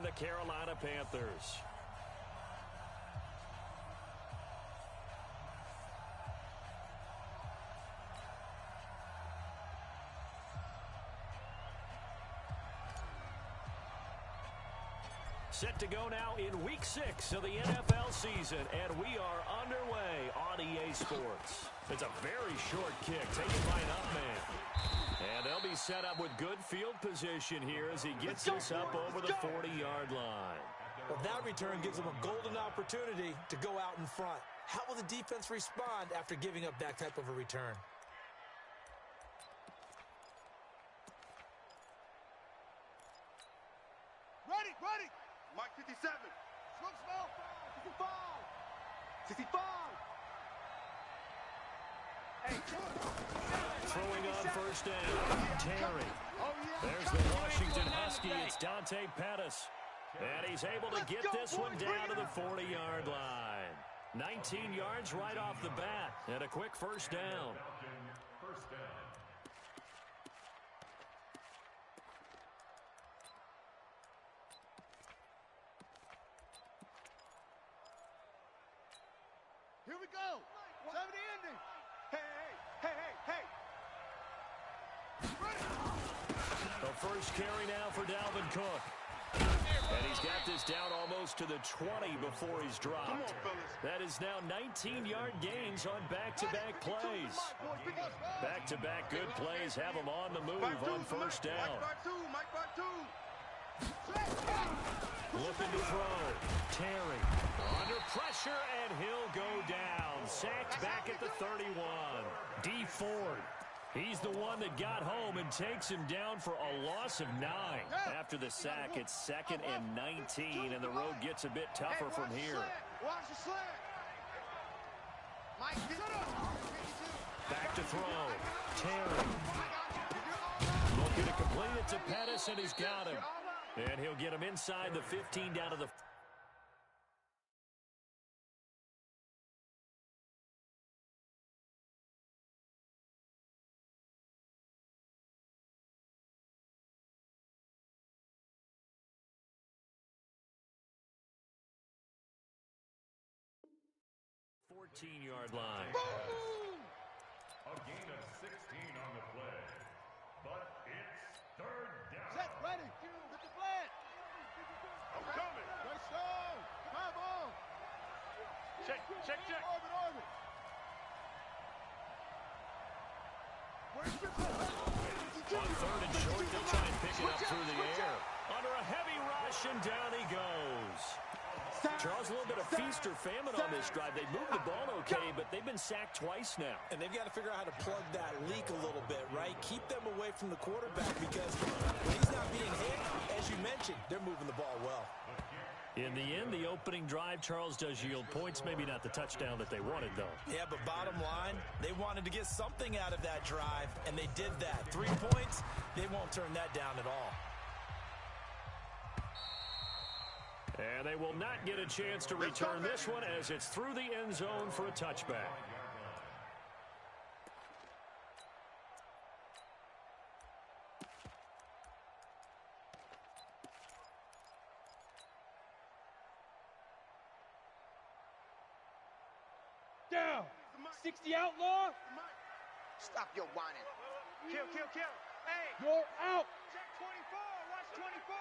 and the Carolina Panthers. Set to go now in Week 6 of the NFL season, and we are underway on EA Sports. It's a very short kick taken by an up man. And they'll be set up with good field position here as he gets this up over the 40-yard line. Well, that return gives them a golden opportunity to go out in front. How will the defense respond after giving up that type of a return? Ready. Mike 57. Smoke, 65. 65. Hey, throwing on first down. Terry. There's the Washington Husky. It's Dante Pettis. And he's able to get this one down to the 40-yard line. 19 yards right off the bat. And a quick first down. Here we go. 70 ending. Hey. The first carry now for Dalvin Cook. And he's got this down almost to the 20 before he's dropped. That is now 19-yard gains on back-to-back plays. Back-to-back good plays have him on the move on first down. Looking to throw. Terry under pressure, and he'll go down. Sacked back at the 31. D Ford. He's the one that got home and takes him down for a loss of 9. After the sack, it's 2nd and 19, and the road gets a bit tougher from here. Watch the slant. Mike, back to throw. Terry. Looking to complete it to Pettis, and he's got him. And he'll get him inside the 15 down to the... ...14-yard line. boom! A gain of 16 on the play. But it's 3rd down. Set, ready. Hit the flat. I'm coming. Nice throw. Come on. Check. Orbit. Where's the On 3rd and short, they'll try and pick it up through the air. Under a heavy rush, and down he goes. Charles, a little bit of feast or famine on this drive. They moved the ball okay, but they've been sacked twice now. And they've got to figure out how to plug that leak a little bit, right? Keep them away from the quarterback because when he's not being hit, as you mentioned, they're moving the ball well. In the end, the opening drive, Charles, does yield points. Maybe not the touchdown that they wanted, though. Yeah, but bottom line, they wanted to get something out of that drive, and they did that. 3 points, they won't turn that down at all. And they will not get a chance to return this one as it's through the end zone for a touchback. down. 60 outlaw. Stop your whining. Kill. Hey. You're out. Check 24. Watch 24.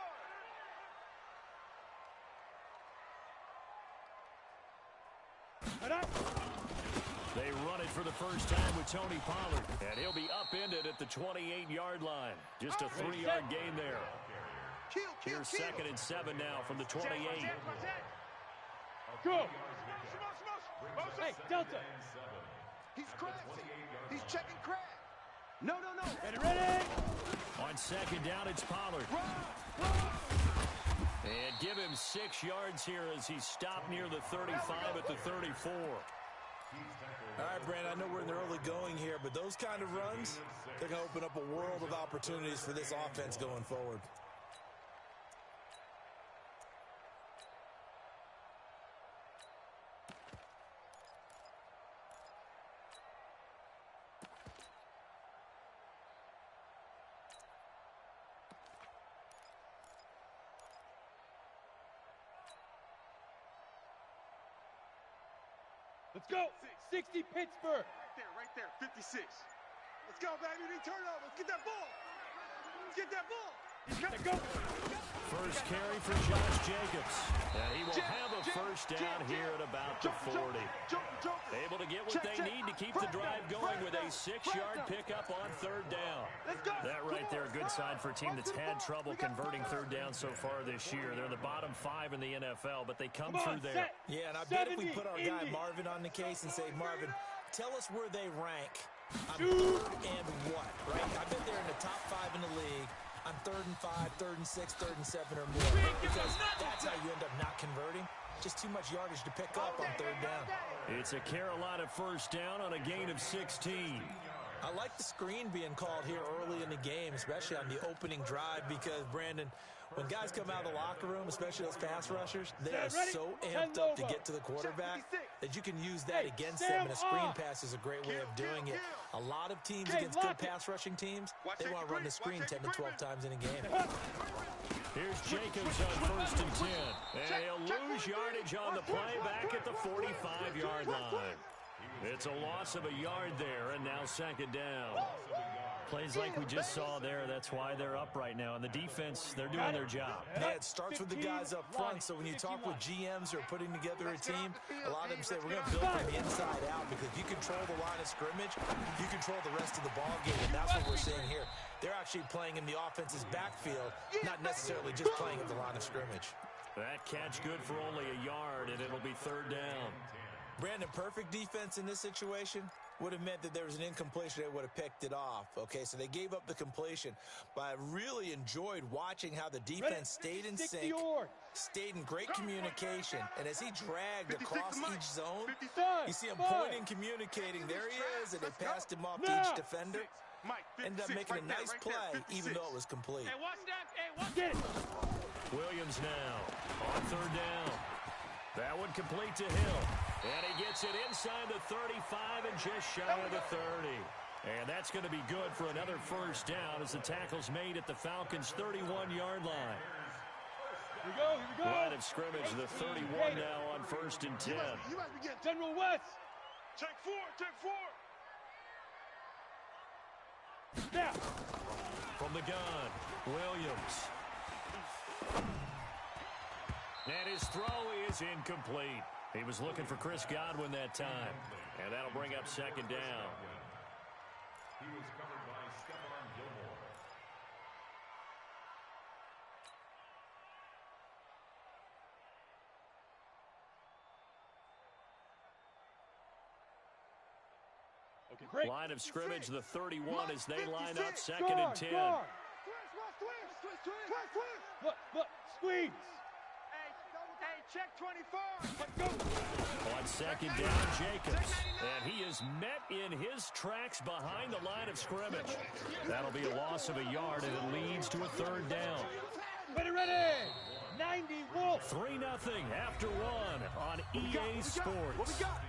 They run it for the first time with Tony Pollard, and he'll be upended at the 28-yard line. Just a 3-yard gain there. Here's 2nd and 7 now from the 28. Go. Hey, Delta. He's crashing. He's checking crash. No. Ready. On 2nd down, it's Pollard. And give him 6 yards here as he's stopped near the 35 at the 34. All right, Brandon, I know we're in the early going here, but those kind of runs, they're going to open up a world of opportunities for this offense going forward. Let's go. 60 Pittsburgh. Right there, 56. Let's go, baby. We need turnover. Let's get that ball. Let's get that ball. Let's go. First carry for Josh Jacobs. And he will have a first down here at about the 40. Able to get what they need to keep the drive going with a 6-yard pickup on third down. That right there, a good sign for a team that's had trouble converting third down so far this year. They're the bottom 5 in the NFL, but they come through there. Yeah, and I bet if we put our guy Marvin on the case and say, Marvin, tell us where they rank on third and what, right? I bet they're in the top 5 in the league on 3rd and 5, 3rd and 6, 3rd and 7 or more. Because that's how you end up not converting. Just too much yardage to pick up on third down. It's a Carolina first down on a gain of 16. I like the screen being called here early in the game, especially on the opening drive, because, Brandon, when guys come out of the locker room, especially those pass rushers, they are so amped up to get to the quarterback that you can use that against them, and a screen pass is a great way of doing it. A lot of teams against good pass rushing teams, they want to run the screen 10 to 12 times in a game. Here's Jacobs on 1st and 10. And he'll lose yardage on the play back at the 45-yard line. It's a loss of a yard there, and now 2nd down. Plays like we just saw there, that's why they're up right now. And the defense, they're doing their job. Yeah, it starts with the guys up front, so when you talk with GMs who are putting together a team, a lot of them say, we're going to build from the inside out, because if you control the line of scrimmage, you control the rest of the ball game, and that's what we're seeing here. They're actually playing in the offense's backfield, not necessarily just playing at the line of scrimmage. That catch good for only a yard, and it'll be 3rd down. Brandon, perfect defense in this situation would have meant that there was an incompletion. They would have picked it off. Okay, so they gave up the completion. But I really enjoyed watching how the defense stayed in sync, stayed in great communication. And as he dragged across each zone, you see him pointing, communicating. There he is, and they passed him off to each defender. Ended up making a nice play, even though it was complete. Hey, watch that. Hey, watch it. Williams now on 3rd down. That one complete to Hill. And he gets it inside the 35 and just shy of the 30. And that's going to be good for another first down as the tackle's made at the Falcons' 31-yard line. Here we go. Line of scrimmage, the 31 now on 1st and 10. You must be getting General West. Take 4. Snap. From the gun, Williams. And his throw is incomplete. He was looking for Chris Godwin that time. And that'll bring up 2nd down. He was covered by Stephon Gilmore. Okay, great. Line of scrimmage, the 31 as they line up 2nd and 10. Look, squeeze. Hey, check 24. On 2nd down, Jacobs. And he is met in his tracks behind the line of scrimmage. That'll be a loss of a yard, and it leads to a 3rd down. Ready. 90 Wolf. 3-0 after 1 on EA Sports. What we got?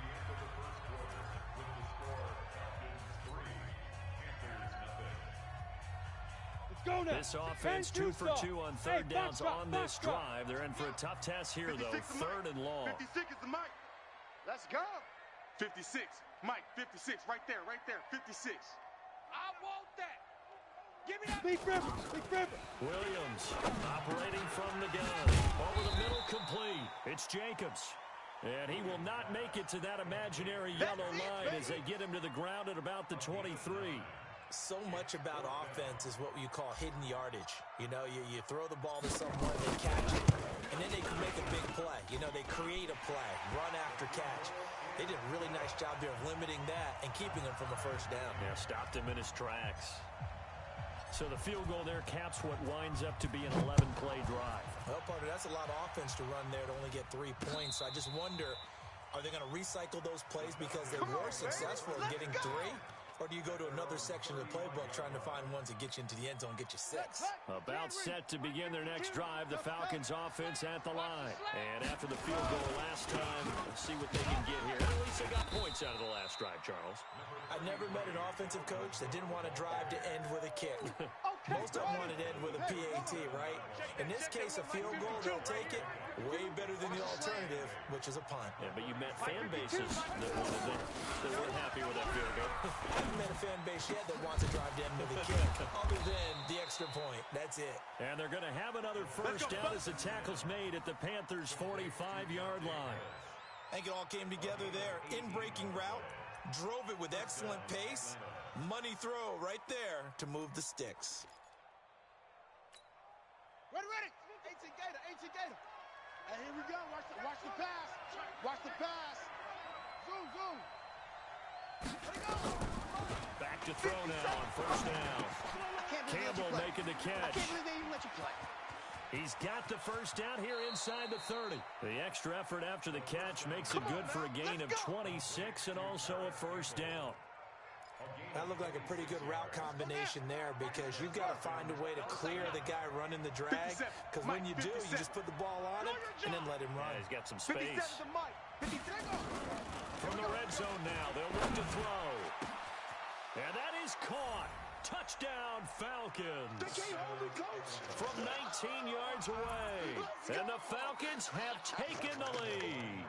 Go now. This offense 2 for 2 on 3rd downs on this drive. They're in for a tough test here, though. 3rd and long. 56 is the mic. Let's go. 56. Mike, 56. Right there. 56. I want that. Give me that. Big River. Williams operating from the gun. Over the middle, complete. It's Jacobs. And he will not make it to that imaginary yellow line as they get him to the ground at about the 23. So much about offense is what you call hidden yardage. You know, you throw the ball to someone, they catch it, and then they can make a big play. You know, they create a play, run after catch. They did a really nice job there of limiting that and keeping him from a first down. Yeah, stopped him in his tracks. So the field goal there caps what winds up to be an 11-play drive. Well, partner, that's a lot of offense to run there to only get 3 points. So I just wonder, are they going to recycle those plays because they were successful in getting 3? Or do you go to another section of the playbook trying to find ones that get you into the end zone, get you 6? About set to begin their next drive, the Falcons offense at the line. And after the field goal last time, let's see what they can get here. At least they got points out of the last drive, Charles. I never met an offensive coach that didn't want to drive to end with a kick. Most of them want it end with a PAT, right? In this case, a field goal, they'll take it. Way better than the alternative, which is a punt. Yeah, but you met fan bases that wanted that weren't happy with that field goal. I haven't met a fan base yet that wants to drive to end with a kick, other than the extra point. That's it. And they're going to have another first down as the tackle's made at the Panthers' 45-yard line. I think it all came together there. In-breaking route, drove it with excellent pace. Money throw right there to move the sticks. Ready, ready. 18 Gator, 18 Gator. Hey, here we go. Watch the pass. Watch the pass. Zoom, zoom. Let it go. Back to throw now on first down. Campbell making the catch. I can't believe they even let you play. He's got the first down here inside the 30. The extra effort after the catch makes it good for a gain of 26 and also a first down. That looked like a pretty good route combination there because you've got to find a way to clear the guy running the drag, because when you do, you just put the ball on him and then let him run. Yeah, he's got some space. From the red zone now, they'll look to throw. And that is caught. Touchdown, Falcons. From 19 yards away. And the Falcons have taken the lead.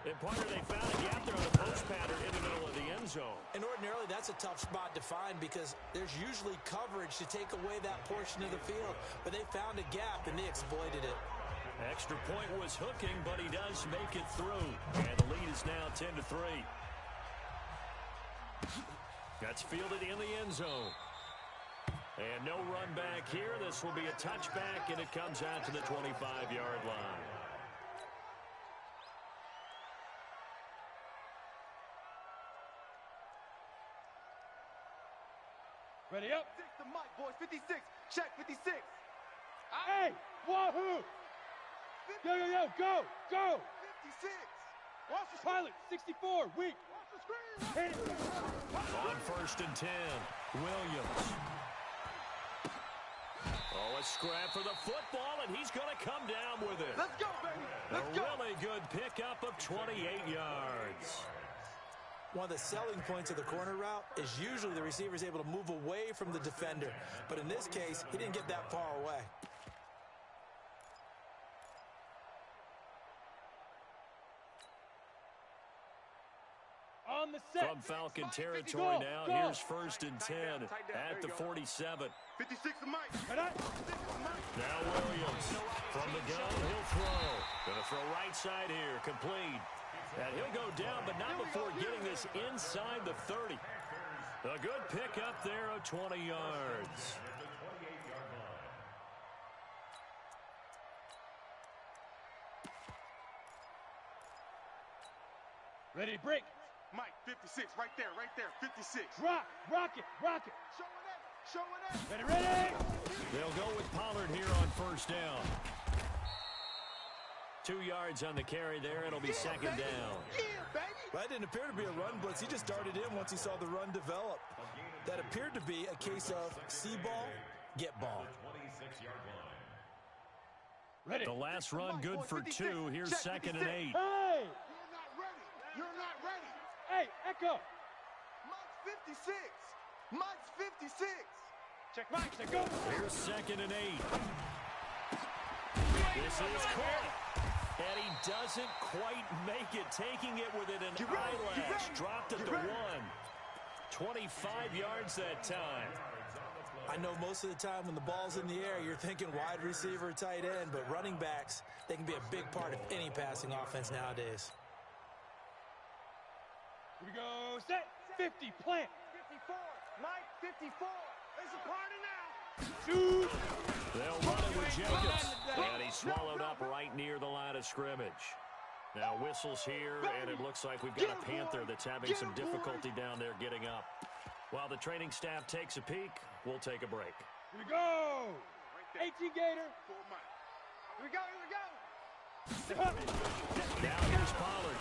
And partner, they found a gap there on the post pattern in the middle of the end zone. And ordinarily, that's a tough spot to find because there's usually coverage to take away that portion of the field. But they found a gap, and they exploited it. Extra point was hooking, but he does make it through. And the lead is now 10-3. That's fielded in the end zone. And no run back here. This will be a touchback, and it comes out to the 25-yard line. Ready up. The mic, boys. 56. Check 56. Hey, wahoo! Yo, yo, yo, go, go! 56. Watch the Pilot, 64, weak. Watch the screen. Hit it. On first and 10, Williams. Oh, a scrap for the football, and he's going to come down with it. Let's go, baby. Let's A go. really good pickup of 28 yards. One of the selling points of the corner route is usually the receiver is able to move away from the defender. But in this case, he didn't get that far away. On the set. From Falcon territory now, here's first and 10 at the 47. 56 the mic. Now Williams from the gun, he'll throw. Gonna throw right side here, complete. And he'll go down, but not before getting this inside the 30. A good pickup there of 20 yards. Ready, break. Mike, 56, right there, 56. Rock, rock it, rock it. Showing it. Ready, ready. They'll go with Pollard here on first down. 2 yards on the carry there. It'll be second down. Yeah, baby. That didn't appear to be a run blitz. He just darted in once he saw the run develop. That appeared to be a case of see ball, get ball. Ready. The last run good for 2. Here's second and 8. Hey. You're not ready. You're not ready. Hey, Echo. Mike's 56. Mike's 56. Check Mike, check go. Here's second and 8. This is caught. And he doesn't quite make it, taking it within an eyelash. Dropped at the 1. 25 yards that time. I know most of the time when the ball's in the air, you're thinking wide receiver, tight end, but running backs, they can be a big part of any passing offense nowadays. Here we go, set, 50, plant. 54. Mike, 54. It's a party now. Shoot. They'll run it with Jacobs. And he's swallowed up right near the line of scrimmage. Now whistles here, and it looks like we've got a Panther that's having some difficulty down there getting up. While the training staff takes a peek, we'll take a break. Here we go. 18 Gator. Here we go, here we go. Now here's Pollard.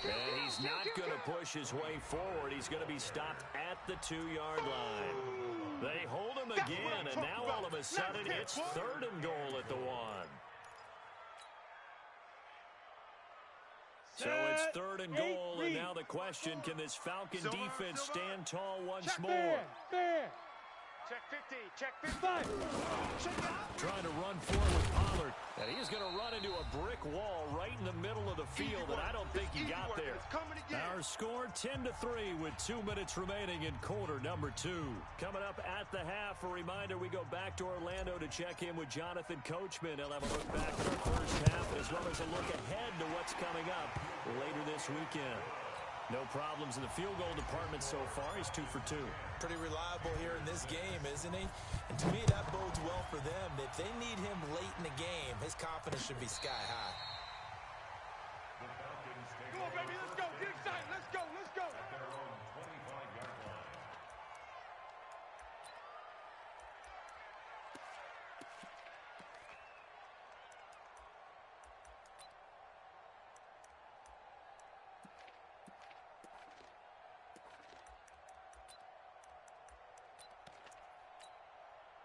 And he's not going to push his way forward. He's going to be stopped at the 2-yard line. They hold him again, and now all of a sudden it's third and goal at the 1. So it's third and goal, and now the question, can this Falcon defense stand tall once more? Man. Check 50. Check 50. Trying to run forward with Pollard. And he's going to run into a brick wall right in the middle of the field, and I don't think he got there. Our score 10-3 with 2 minutes remaining in quarter number 2. Coming up at the half, a reminder we go back to Orlando to check in with Jonathan Coachman. He'll have a look back at our first half as well as a look ahead to what's coming up later this weekend. No problems in the field goal department so far. He's 2 for 2. Pretty reliable here in this game, isn't he? And to me, that bodes well for them. If they need him late in the game, his confidence should be sky high. Come on, baby, let's go. Get excited. Let's go. Let's go. At their own 25-yard line.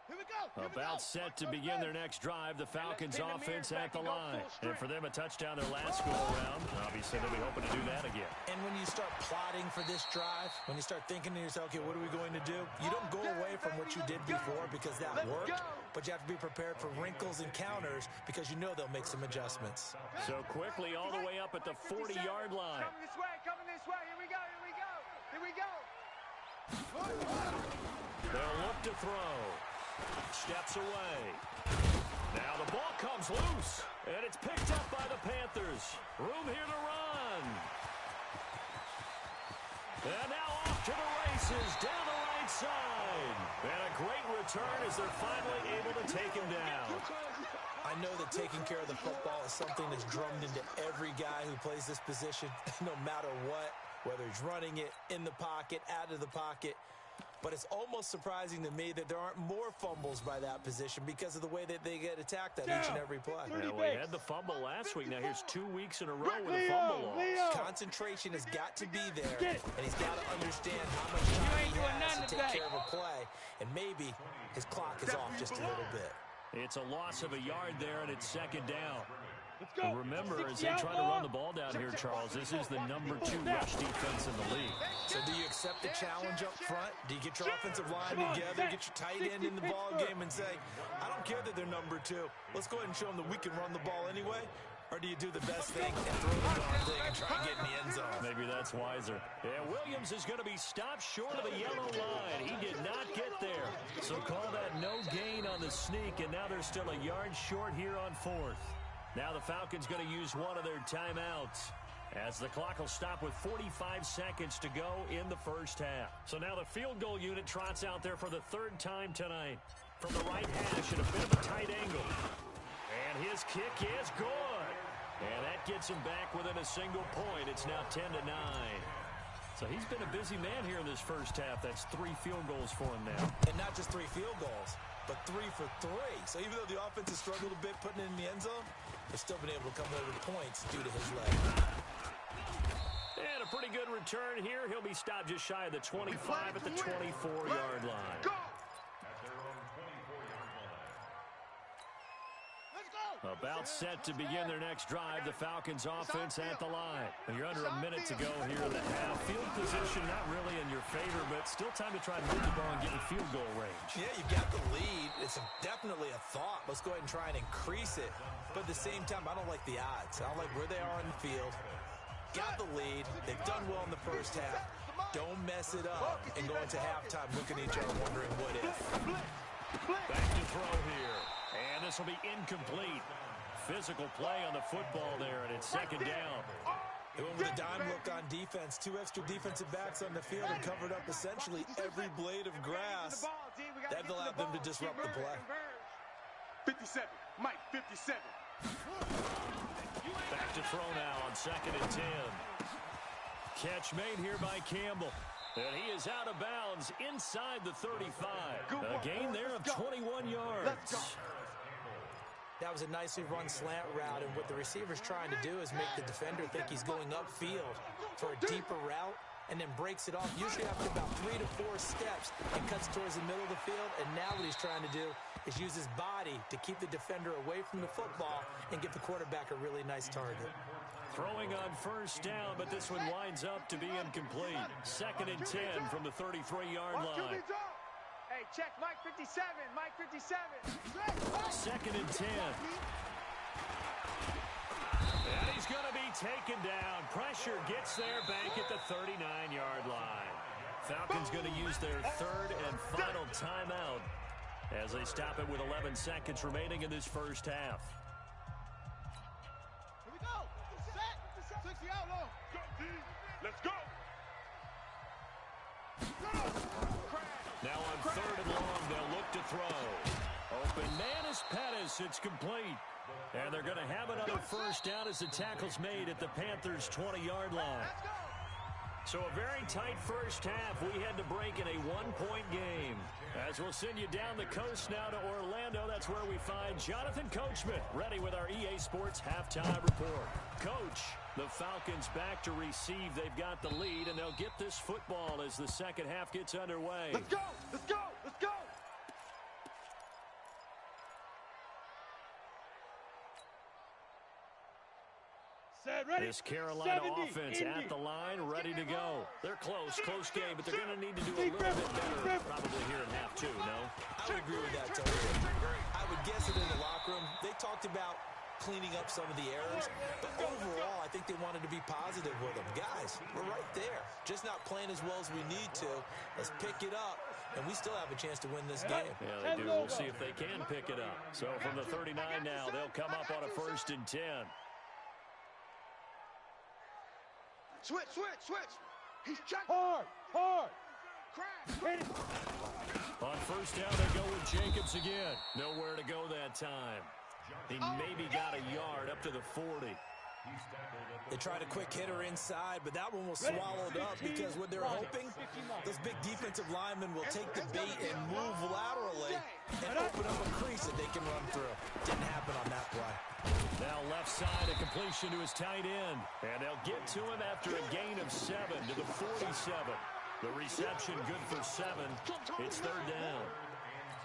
Here we go. About set to begin their next drive. The Falcons offense at the line. And for them, a touchdown their last go-around. Obviously, they'll be hoping to do that again. And when you start plotting for this drive, when you start thinking to yourself, okay, what are we going to do? You don't go away from what you did before because that worked, but you have to be prepared for wrinkles and counters because you know they'll make some adjustments. So quickly all the way up at the 40-yard line. Coming this way. Coming this way. Here we go. Here we go. Here we go. They'll look to throw. Steps away. Now the ball comes loose, and it's picked up by the Panthers. Room here to run. And now off to the races down the right side. And a great return as they're finally able to take him down. I know that taking care of the football is something that's drummed into every guy who plays this position, no matter what, whether he's running it, in the pocket, out of the pocket. But it's almost surprising to me that there aren't more fumbles by that position because of the way that they get attacked on each and every play. Well, we had the fumble last week. Now here's 2 weeks in a row with a fumble loss. Concentration has got to be there, and he's got to understand how much time he has to take care of a play. And maybe his clock is off just a little bit. It's a loss of a yard there, and it's second down. And remember, as they try to run the ball down here, Charles, this is the #2 rush defense in the league. So do you accept the challenge up front? Do you get your offensive line together, get your tight end in the ball game and say, I don't care that they're #2. Let's go ahead and show them that we can run the ball anyway? Or do you do the best thing and throw the darn thing and try and get in the end zone? Maybe that's wiser. Yeah, Williams is going to be stopped short of the yellow line. He did not get there. So call that no gain on the sneak, and now they're still a yard short here on 4th. Now the Falcons going to use one of their timeouts as the clock will stop with 45 seconds to go in the first half. So now the field goal unit trots out there for the 3rd time tonight. From the right hash at a bit of a tight angle. And his kick is good. And that gets him back within a single point. It's now 10-9. So he's been a busy man here in this first half. That's 3 field goals for him now. And not just 3 field goals, but 3 for 3. So even though the offense has struggled a bit putting it in the end zone, they've still been able to come away with points due to his leg. And a pretty good return here. He'll be stopped just shy of the 25 at the 24-yard line. At their own 24-yard line. About set to begin their next drive. The Falcons offense at the line. And you're under a minute to go here in the half. Field position not really in your favor, but still time to try and move the ball and get in field goal range. Yeah, you've got the lead. It's definitely a thought. Let's go ahead and try and increase it. But at the same time, I don't like the odds. I don't like where they are on the field. Got the lead. They've done well in the first half. Don't mess it up and go into halftime looking at each other wondering what if. Back to throw here. And this will be incomplete. Physical play on the football there, and it's second down. They went with a dime look on defense. 2 extra defensive backs on the field and covered up essentially every blade of grass. That allowed them to disrupt the play. 57. Mike, 57. Back to throw now on 2nd and 10. Catch made here by Campbell. And he is out of bounds inside the 35. A gain there of 21 yards. That was a nicely run slant route, and what the receiver's trying to do is make the defender think he's going upfield for a deeper route and then breaks it off, usually after about 3 to 4 steps, and cuts towards the middle of the field. And now what he's trying to do is use his body to keep the defender away from the football and give the quarterback a really nice target. Throwing on first down, but this one winds up to be incomplete. 2nd and 10 from the 33-yard line. Hey, check, Mike 57, Mike 57. 2nd and 10. And he's going to be taken down. Pressure gets there back at the 39-yard line. Falcons going to use their 3rd and final timeout as they stop it with 11 seconds remaining in this first half. Here we go. Set. 60 out low. Go, D. Let's go. Now on 3rd and long, they'll look to throw. Open man is Pettis. It's complete. And they're going to have another first down as the tackle's made at the Panthers' 20-yard line. So a very tight first half. We had to break in a 1-point game. As we'll send you down the coast now to Orlando, that's where we find Jonathan Coachman ready with our EA Sports halftime report. Coach, the Falcons back to receive. They've got the lead, and they'll get this football as the second half gets underway. Let's go. Let's go. Let's go. This Carolina offense at the line, ready to go. They're close game, but they're going to need to do a little bit better probably here in half 2, no? I would agree with that totally. I would guess it in the locker room. They talked about cleaning up some of the errors, but overall, I think they wanted to be positive with them. Guys, we're right there. Just not playing as well as we need to. Let's pick it up, and we still have a chance to win this game. Yeah, they do. We'll see if they can pick it up. So from the 39 now, they'll come up on a 1st and 10. Switch. He's checking. Hard. Crash. On 1st down, they go with Jacobs again. Nowhere to go that time. He maybe got a yard up to the 40. They tried a quick hitter inside, but that one was swallowed up because what they're hoping, those big defensive linemen will take the bait and move laterally and open up a crease that they can run through. Didn't happen on that play. Now left side, a completion to his tight end. And they'll get to him after a gain of 7 to the 47. The reception good for 7. It's 3rd down.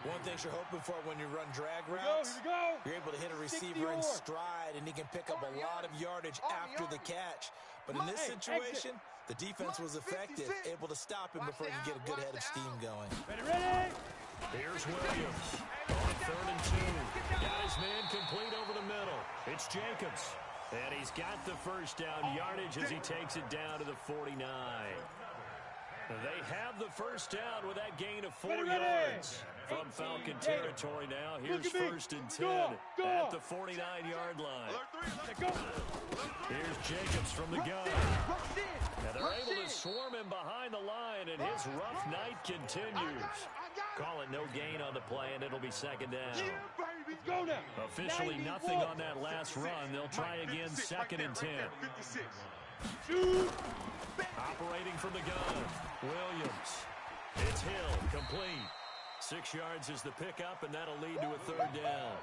One thing you're hoping for when you run drag routes, you're able to hit a receiver in stride, and he can pick up a lot of yardage after the catch. But in this situation, the defense was effective, able to stop him before he could get a good head of steam going. Ready. Here's Williams on 3rd and 2. Got his man complete over the middle. It's Jacobs. And he's got the first down yardage as he takes it down to the 49. They have the first down with that gain of 4 yards. From Falcon territory now, here's 1st and 10 at the 49-yard line. Here's Jacobs from the gun. And they're able to swarm him behind the line, and his rough night continues. Call it no gain on the play, and it'll be 2nd down. Officially nothing on that last run. They'll try again 2nd and 10. Operating from the gun, Williams. It's Hill, complete. 6 yards is the pickup, and that'll lead to a 3rd down.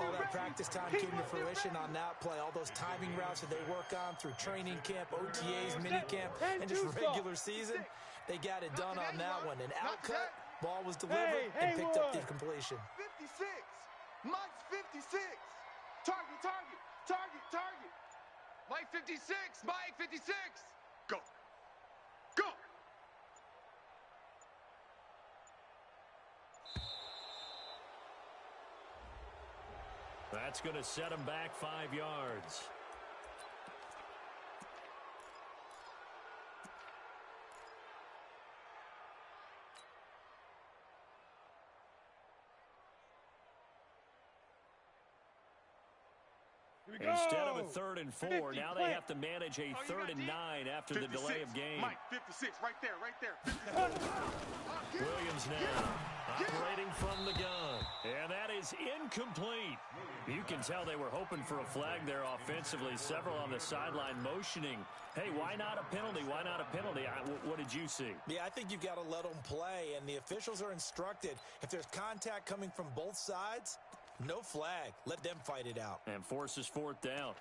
All that practice time came to fruition on that play. All those timing routes that they work on through training camp, OTAs, minicamp, and just regular season, they got it done on that one. An outcut, ball was delivered, and picked up the completion. 56. Mike's 56. Target. Mike 56. Mike 56. Go. That's going to set him back 5 yards. Instead of a 3rd and 4, now they have to manage a 3rd and 9 after the delay of game. Mike, 56, right there. Williams now operating from the gun. And that is incomplete. You can tell they were hoping for a flag there offensively. Several on the sideline motioning. Hey, why not a penalty? Why not a penalty? What did you see? Yeah, I think you've got to let them play, and the officials are instructed. If there's contact coming from both sides, no flag. Let them fight it out. And forces 4th down.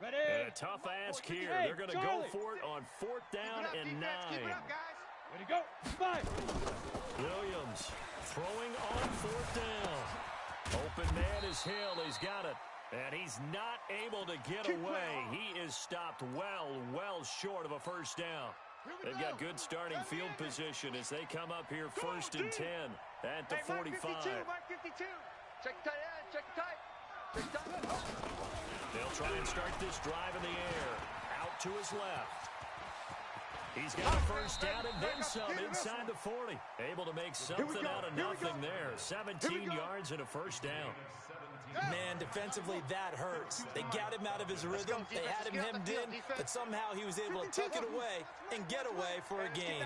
And a tough ask here. They're going to go for it on 4th down and 9. Way to go. 5. Williams throwing on 4th down. Open man is Hill. He's got it. And he's not able to get away. He is stopped well short of a first down. They've got good starting field position as they come up here 1st and 10 at the 45. Check tight end. Check tight. They'll try and start this drive in the air. Out to his left. He's got a first down and then some inside the 40. Able to make something out of nothing there. 17 yards and a first down. Man, defensively, that hurts. They got him out of his rhythm. They had him hemmed in, but somehow he was able to tuck it away and get away for a gain.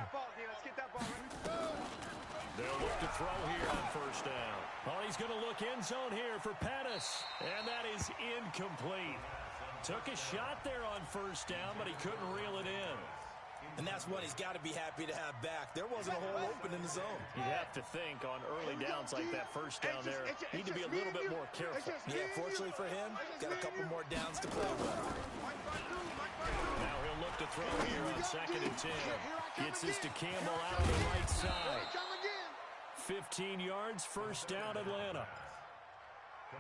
They'll look to throw here on first down. Oh, he's going to look end zone here for Pettis. And that is incomplete. Took a shot there on first down, but he couldn't reel it in. And that's one he's got to be happy to have back. There wasn't a hole open in the zone. You have to think on early downs like that first down there, need to be a little bit more careful. Yeah, fortunately for him, got a couple more downs to play with. Now he'll look to throw here on 2nd and 10. Gets this to Campbell out on the right side. 15 yards, first down, Atlanta.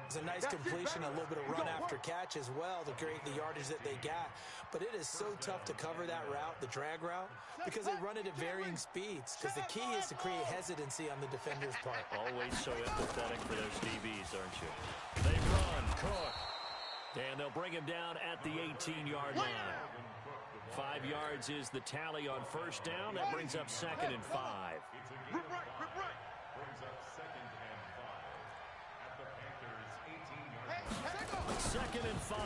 It's a nice completion, a little bit of run after catch as well to create the yardage that they got. But it is so tough to cover that route, the drag route, because they run it at varying speeds. Because the key is to create hesitancy on the defender's part. Always so empathetic for those DBs, aren't you? They run, Cook. And they'll bring him down at the 18-yard line. 5 yards is the tally on first down. That brings up 2nd and 5. Rip right. Brings up 2nd and 5 at the Panthers' 18-yard line. 2nd and 5.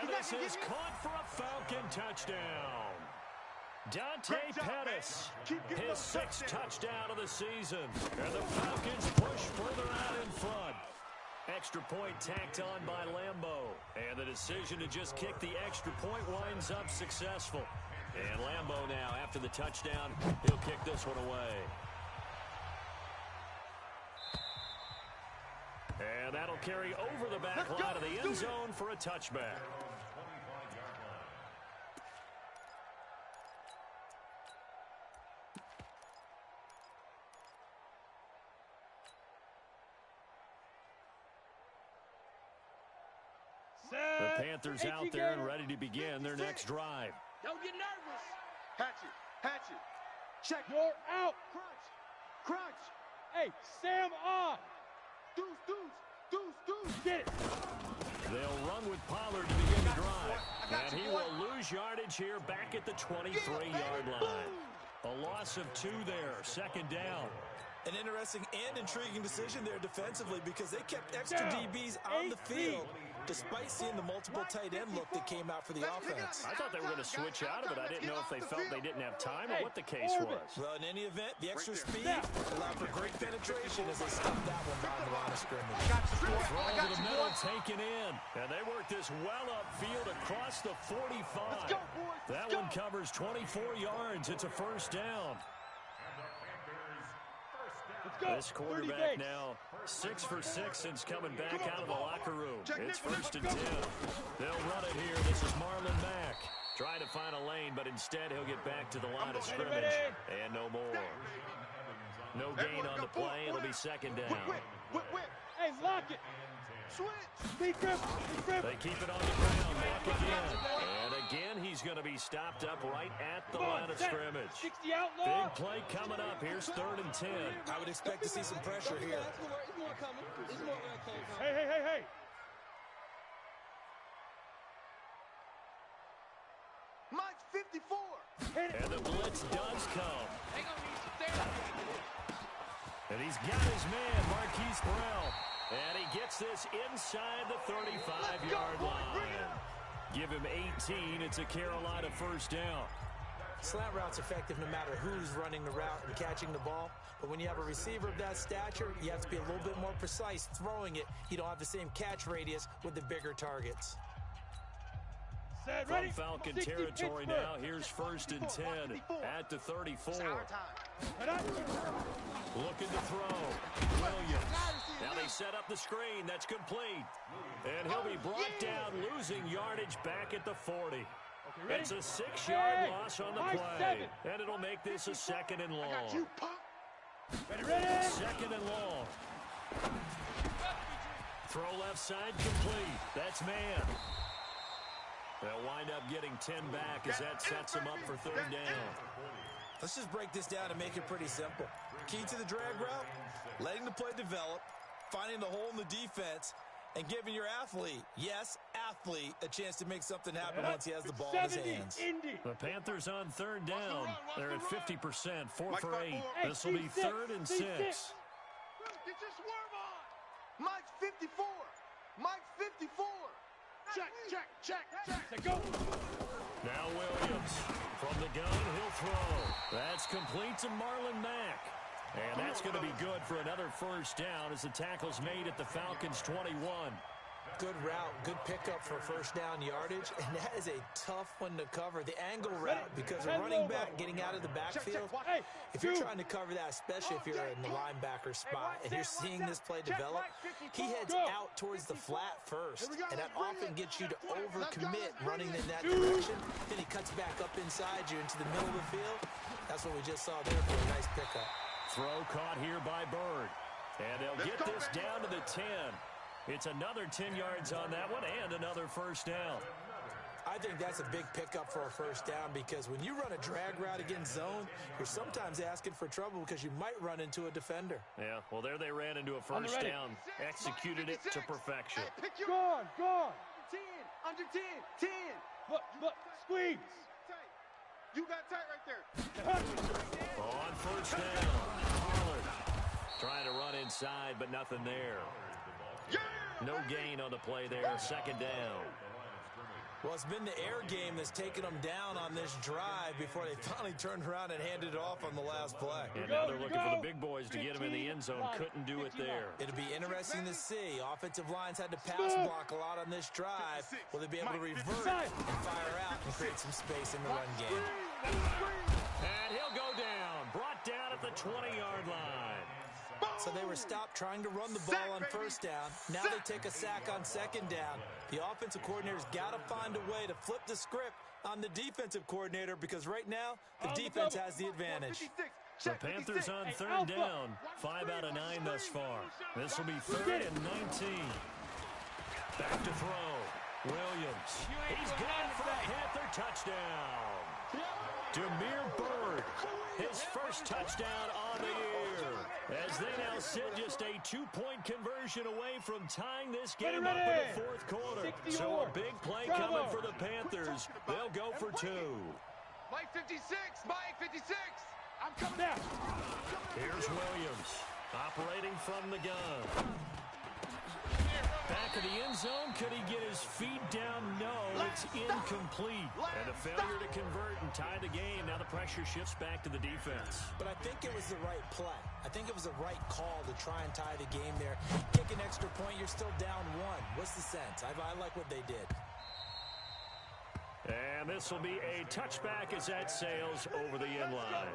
And this is caught for a Falcon touchdown. Dante Pettis, his 6th touchdown of the season. And the Falcons push further out in front. Extra point tacked on by Lambeau. And the decision to just kick the extra point winds up successful. And Lambeau now, after the touchdown, he'll kick this one away. And that'll carry over the back line of the end zone for a touchback. The Panthers out there and ready to begin their next drive. Don't get nervous. Hatchet. Check. You're out. Crunch. Hey, Sam on. Deuce. Get it. They'll run with Pollard to begin the drive. And he will lose yardage here back at the 23-yard line. A loss of 2 there, 2nd down. An interesting and intriguing decision there defensively because they kept extra DBs on the field despite seeing the multiple tight end look that came out for the offense. I thought they were going to switch out of it. I didn't know if they felt they didn't have time or what the case was. Well, in any event, the extra speed allowed for great penetration as they stopped that one down the line of scrimmage. Throw to the middle, taken in. And they work this well upfield across the 45. That one covers 24 yards. It's a first down. This quarterback now 6 for 6 since coming back out of the locker room. It's 1st and 10. They'll run it here. This is Marlon Mack. Trying to find a lane, but instead he'll get back to the line of scrimmage. And no more. No gain on the play. It'll be 2nd down. Hey, lock it. Switch. Big grip. They keep it on the ground. Mack again. And again, he's going to be stopped up right at the line of scrimmage. 60 outlaw. Big play coming up. Here's 3rd and 10. I would expect to see some pressure here. Hey. Mike's 54. And the blitz does come. And he's got his man, Marquise Burrell. And he gets this inside the 35-yard line. Give him 18. It's a Carolina first down. Slant route's effective no matter who's running the route and catching the ball. But when you have a receiver of that stature, you have to be a little bit more precise throwing it. You don't have the same catch radius with the bigger targets. From Falcon territory now, here's 1st and 10 at the 34. Looking to throw. Williams. Now they set up the screen. That's complete. And he'll be brought down, losing yardage back at the 40. It's a 6-yard loss on the play. And it'll make this a 2nd and long. Second and long. Throw left side complete. That's man. They'll wind up getting 10 back as that sets them up for 3rd down. Let's just break this down and make it pretty simple. Key to the drag route, letting the play develop, finding the hole in the defense, and giving your athlete, yes, athlete, a chance to make something happen once he has the ball in his hands. The Panthers on 3rd down. They're at 50%, 4 for 8. This will be 3rd and 6. Get your swerve on. Mike's 54. Mike's 54. Check. Go. Now Williams. From the gun, he'll throw. That's complete to Marlon Mack. And that's going to be good for another 1st down as the tackle's made at the Falcons' 21. Good route, good pickup for 1st down yardage, and that is a tough one to cover. The angle route, because a running back getting out of the backfield, if you're trying to cover that, especially if you're in the linebacker spot, and you're seeing this play develop, he heads out towards the flat first, and that often gets you to overcommit running in that direction. Then he cuts back up inside you into the middle of the field. That's what we just saw there for a nice pickup. Throw caught here by Bird. And they'll get this down to the 10. It's another 10 yards on that one and another 1st down. I think that's a big pickup for a 1st down because when you run a drag route against zone, you're sometimes asking for trouble because you might run into a defender. Yeah, well, there they ran into a 1st down. Executed it to perfection. Gone. 10. Under 10. 10. But squeeze. You got tight right there. On 1st down, Pollard trying to run inside, but nothing there. No gain on the play there, 2nd down. Well, it's been the air game that's taken them down on this drive before they finally turned around and handed it off on the last play. And now they're looking for the big boys to get them in the end zone. Couldn't do it there. It'll be interesting to see. Offensive lines had to pass block a lot on this drive. Will they be able to revert and fire out and create some space in the run game? And he'll go down. Brought down at the 20-yard line. So they were stopped trying to run the ball on 1st down. Now they take a sack on 2nd down. The offensive coordinator's got to find a way to flip the script on the defensive coordinator because right now the defense has the advantage. The Panthers on 3rd down. 5 out of 9 thus far. This will be 3rd and 19. Back to throw. Williams. He's got it for the Panther touchdown. Demir Bird. His 1st touchdown on the year. As they now sit just a 2-point conversion away from tying this game up in the 4th quarter. So a big play coming for the Panthers. They'll go for 2. Mike 56. Mike 56. I'm coming down. Here's Williams operating from the gun. Back of the end zone. Could he get his feet down? No, it's incomplete. And a failure to convert and tie the game. Now the pressure shifts back to the defense. But I think it was the right play. I think it was the right call to try and tie the game there. Kick an extra point, you're still down 1. What's the sense? I like what they did. And this will be a touchback as that sails over the end line.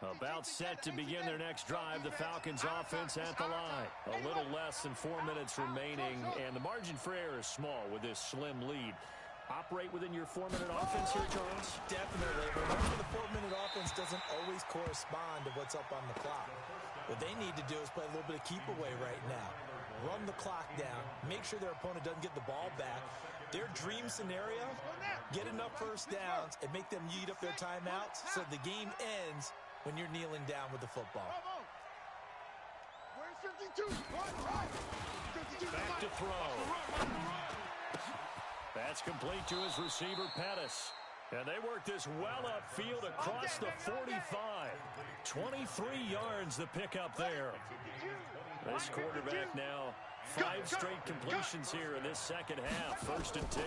About set to begin their next drive, the Falcons offense at the line. A little less than 4 minutes remaining, and the margin for error is small with this slim lead. Operate within your 4-minute offense here, Charles? Definitely. Remember, the 4-minute offense doesn't always correspond to what's up on the clock. What they need to do is play a little bit of keep away right now. Run the clock down. Make sure their opponent doesn't get the ball back. Their dream scenario, get enough 1st downs and make them eat up their timeouts so the game ends when you're kneeling down with the football. Where's 52? Back to throw. That's complete to his receiver, Pettis. And they work this well upfield across the 45. 23 yards the pickup there. This quarterback now 5 straight completions here in this 2nd half. 1st and 10.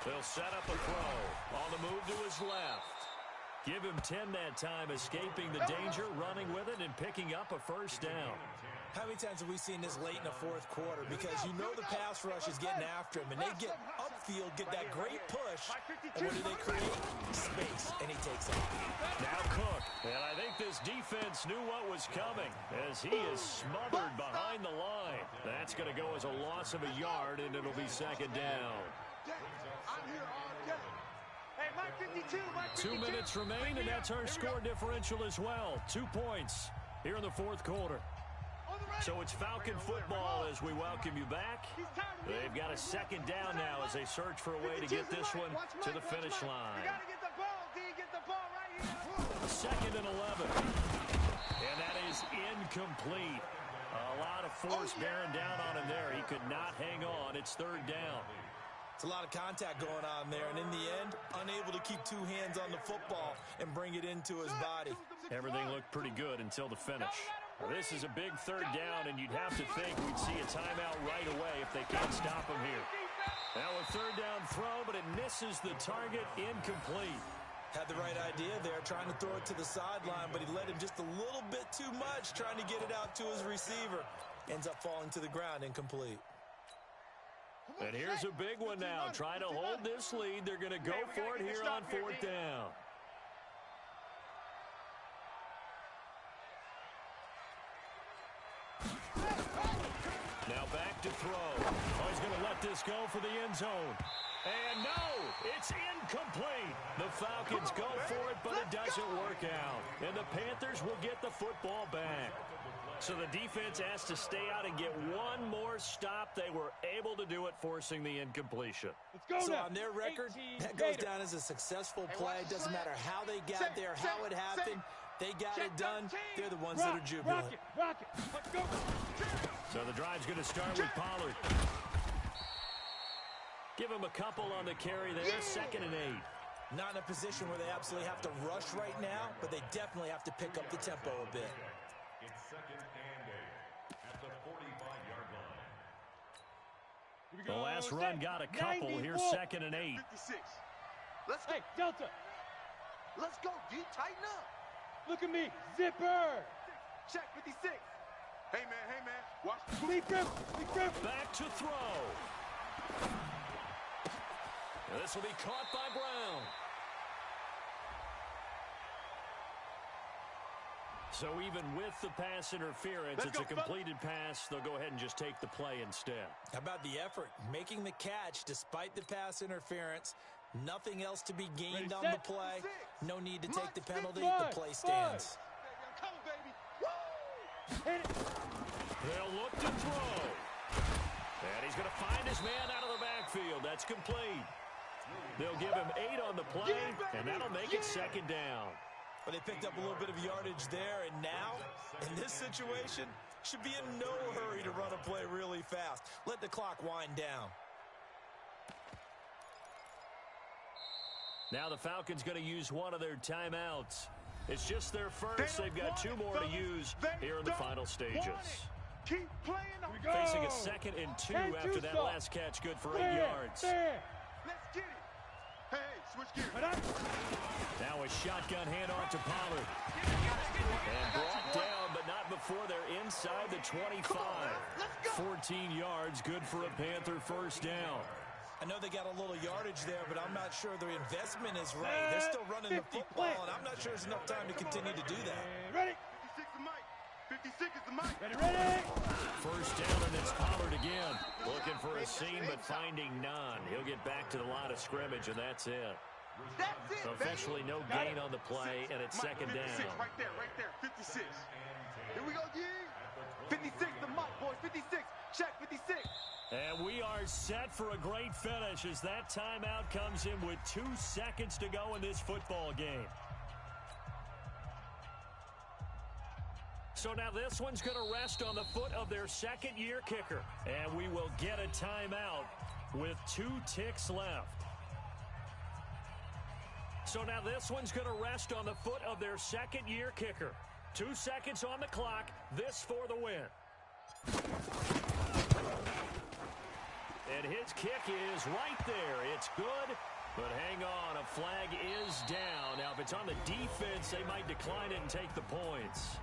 They'll set up a throw. On the move to his left. Give him 10 that time, escaping the danger, running with it, and picking up a 1st down. How many times have we seen this late in the fourth quarter? Because you know the pass rush is getting after him, and they get upfield, get that great push, and what do they create? Space, and he takes off. Now Cook, and I think this defense knew what was coming as he is smothered behind the line. That's going to go as a loss of a yard, and it'll be second down. I'm here all day. Hey, Mike 52, Mike 2 minutes remain, and that's our score differential as well. 2 points here in the fourth quarter. So it's Falcon football as we welcome you back. They've got a second down now as they search for a way to get this one to the finish line. You gotta get the ball, D. Get the ball right here. Second and 11. And that is incomplete. A lot of force bearing down on him there. He could not hang on. It's third down. It's a lot of contact going on there, and in the end, unable to keep two hands on the football and bring it into his body. Everything looked pretty good until the finish. Now, this is a big third down, and you'd have to think we'd see a timeout right away if they can't stop him here. Now a third down throw, but it misses the target, incomplete. Had the right idea there, trying to throw it to the sideline, but he led him just a little bit too much, trying to get it out to his receiver. Ends up falling to the ground, incomplete. And here's a big one now. Trying to hold this lead. They're going to go for it here on fourth down. Now back to throw. Oh, he's going to let this go for the end zone. And no, it's incomplete. The Falcons go for it, but it doesn't work out. And the Panthers will get the football back. So the defense has to stay out and get one more stop. They were able to do it, forcing the incompletion. So on their record, that goes down as a successful play. It doesn't matter how they got there, how it happened. They got it done. They're the ones that are jubilant. Rocket. Let's go. So the drive's going to start with Pollard. Give him a couple on the carry there, 2nd and 8. Not in a position where they absolutely have to rush right now, but they definitely have to pick up the tempo a bit. It's 2nd and 8 at the 45-yard line. The last run got a couple. Here's 2nd and 8. 56. Let's go. Hey, Delta. Let's go, D. Tighten up. Look at me. Zipper. Check 56. Hey, man. Watch. Be careful. Back to throw. And this will be caught by Brown. So even with the pass interference, it's a completed pass. They'll go ahead and just take the play instead. How about the effort? Making the catch despite the pass interference. Nothing else to be gained on the play. No need to take the penalty. The play stands. Come on, baby. Hit it. They'll look to throw. And he's going to find his man out of the backfield. That's complete. They'll give him 8 on the play, and that'll make it 2nd down. But they picked up a little bit of yardage there, and now, in this situation, should be in no hurry to run a play really fast. Let the clock wind down. Now the Falcons going to use one of their timeouts. It's just their first. They've got 2 more to use here in the final stages. Keep playing. Facing a 2nd and 2 after that last catch, good for 8 yards. Let's get it. Hey, switch gears. Now a shotgun handoff to Pollard. And brought down, but not before they're inside the 25. 14 yards, good for a Panther first down. I know they got a little yardage there, but I'm not sure their investment is right. They're still running the football, and I'm not sure there's enough time to continue to do that. Ready? 56 is Mike. 56 is the Mike. Ready. First down, and it's Pollard again. Looking for a seam, but finding none. He'll get back to the line of scrimmage, and that's it. That's it, officially no gain on the play, and it's 2nd down. Right there. 56. Here we go, D. 56 the Mike, boys. 56. Check 56. And we are set for a great finish as that timeout comes in with 2 seconds to go in this football game. So now this one's going to rest on the foot of their 2nd-year kicker. And we will get a timeout with 2 ticks left. So now this one's going to rest on the foot of their 2nd-year kicker. 2 seconds on the clock. This for the win. And his kick is right there. It's good, but hang on. A flag is down. Now, if it's on the defense, they might decline it and take the points.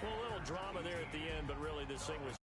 Well, a little drama there at the end, but really this thing was